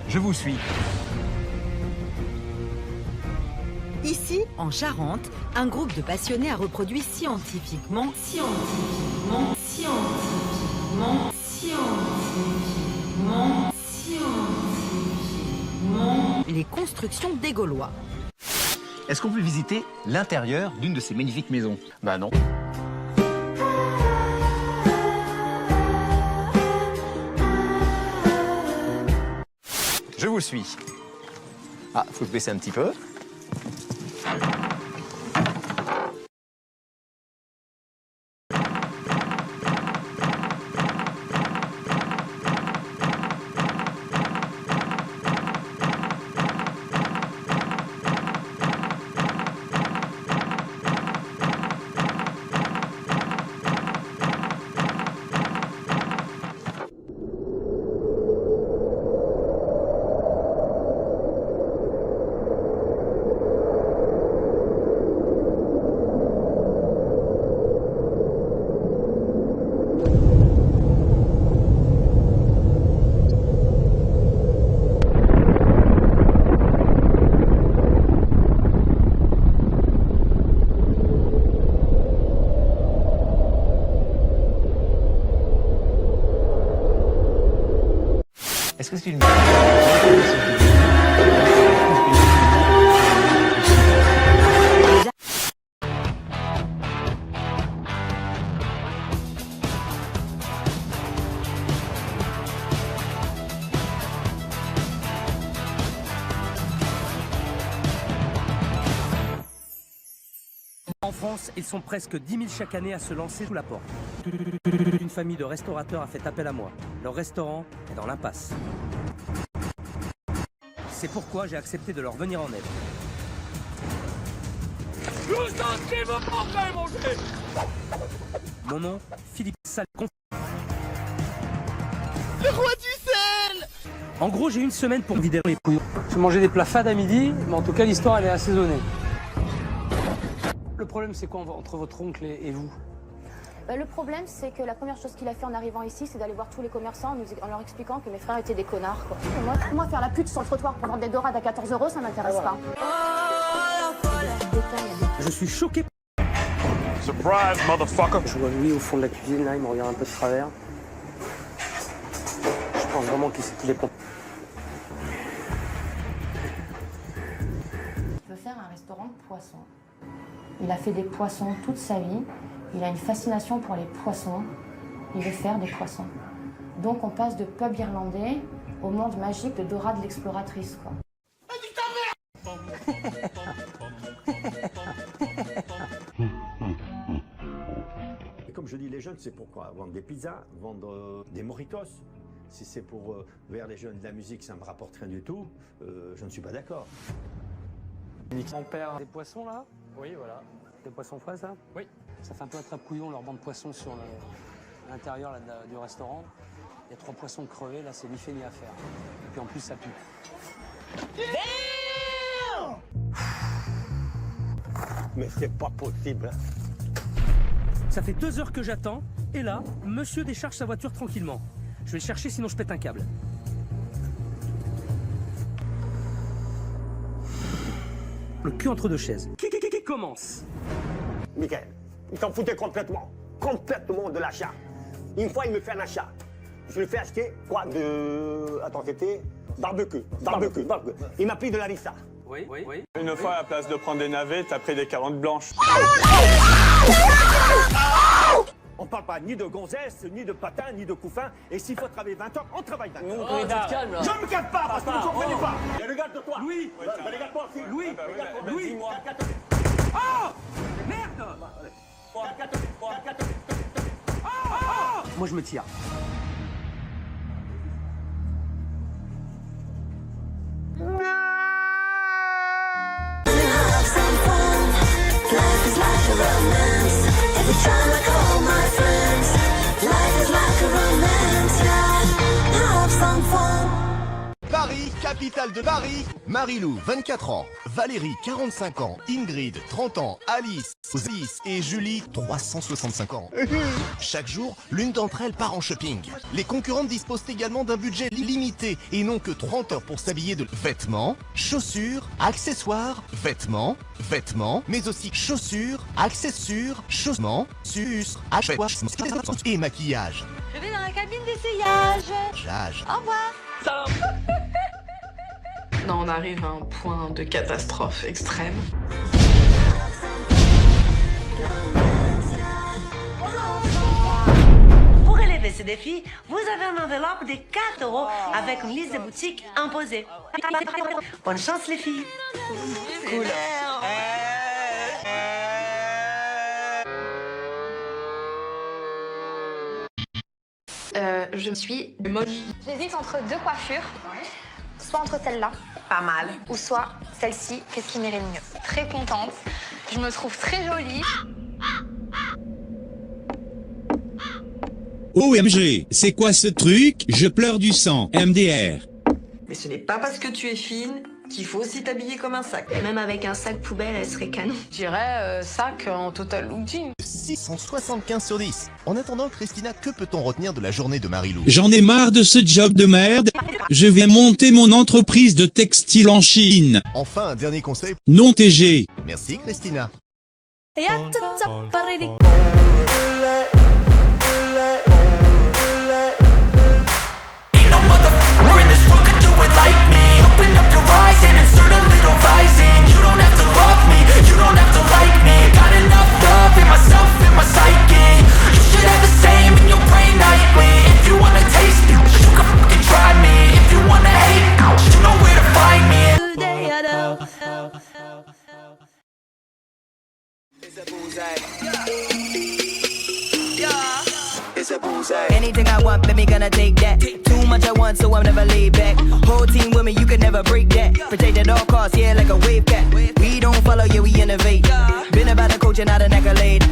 Je vous suis. Ici, en Charente, un groupe de passionnés a reproduit scientifiquement les constructions des Gaulois. Est-ce qu'on peut visiter l'intérieur d'une de ces magnifiques maisons? Bah non. Je vous suis. Ah, faut se baisser un petit peu. Est-ce que c'est une... En France, ils sont presque 10 000 chaque année à se lancer sous la porte. Une famille de restaurateurs a fait appel à moi. Leur restaurant est dans l'impasse. C'est pourquoi j'ai accepté de leur venir en aide. Mon nom, Philippe Salcon. Le roi du sel! En gros, j'ai une semaine pour vider les couilles. J'ai mangé des plats fades à midi, mais en tout cas, l'histoire, elle est assaisonnée. Le problème, c'est quoi entre votre oncle et vous? Le problème, c'est que la première chose qu'il a fait en arrivant ici, c'est d'aller voir tous les commerçants en leur expliquant que mes frères étaient des connards, quoi. Et moi, faire la pute sur le trottoir pour vendre des dorades à 14 €, ça m'intéresse pas. Je suis choqué. Surprise, motherfucker! Je vois Louis au fond de la cuisine, là, il me regarde un peu de travers. Je pense vraiment qu'il est pas. Il veut faire un restaurant de poissons. Il a fait des poissons toute sa vie. Il a une fascination pour les poissons. Il veut faire des poissons. Donc on passe de pub irlandais au monde magique de Dora de l'exploratrice, quoi. Et comme je dis, les jeunes, c'est pourquoi? Vendre des pizzas, vendre des mojitos. Si c'est pour vers les jeunes de la musique, ça ne me rapporte rien du tout. Je ne suis pas d'accord. On perd des poissons, là? Oui, voilà. Des poissons frais, ça? Oui. Ça fait un peu attrape-couillon, leur banc de poissons sur l'intérieur du restaurant. Il y a 3 poissons crevés, là, c'est ni fait ni à faire. Et puis en plus, ça pue. Mais c'est pas possible. Ça fait 2 heures que j'attends, et là, monsieur décharge sa voiture tranquillement. Je vais le chercher, sinon je pète un câble. Le cul entre deux chaises. Qui commence? Michael, il s'en foutait complètement de l'achat. Une fois, il me fait un achat. Je lui fais acheter quoi de... Attends, c'était barbecue. Il m'a pris de la Rissa. Oui. Une fois, à la place de prendre des navets, t'as pris des carottes blanches. On parle pas ni de gonzesse, ni de patin, ni de couffin. Et s'il faut travailler 20 ans, on travaille 20 ans. Tu te calmes, là. Je me calme pas parce que vous ne comprenez pas. Et regarde-toi. Louis. Regarde-toi aussi. Louis. Louis. Dis-moi. Oh! Merde! Moi, je me tire. Paris, capitale de Paris, Marilou, 24 ans. Valérie, 45 ans, Ingrid, 30 ans, Alice et Julie, 365 ans. Chaque jour, l'une d'entre elles part en shopping. Les concurrentes disposent également d'un budget limité et n'ont que 30 heures pour s'habiller de vêtements, chaussures, accessoires, vêtements, mais aussi chaussures, accessoires, chaussures, et maquillage. Je vais dans la cabine d'essayage. Au revoir. Non, on arrive à un point de catastrophe extrême. Pour relever ce défi, vous avez une enveloppe de 4 € avec une liste de boutiques imposée. Bonne chance les filles. Cool. Je suis emoji. J'hésite entre deux coiffures, soit entre celle-là, Pas mal. ou soit celle-ci, qu'est-ce qui m'irait le mieux. Très contente, je me trouve très jolie. OMG, c'est quoi ce truc? Je pleure du sang, MDR. Mais ce n'est pas parce que tu es fine qu'il faut aussi t'habiller comme un sac. Même avec un sac poubelle, elle serait canon. Je dirais sac en total look jean. 675 sur 10. En attendant, Christina, que peut-on retenir de la journée de Marie-Lou? J'en ai marre de ce job de merde. Je vais monter mon entreprise de textile en Chine. Enfin, un dernier conseil. Non TG. Merci, Christina. Anything I want, baby, gonna take that. Too much I want, so I'm never laid back. Whole team with me, you can never break that. Protect at all costs, yeah, like a wave cat. We don't follow, yeah, we innovate. Been about a coach and not an accolade.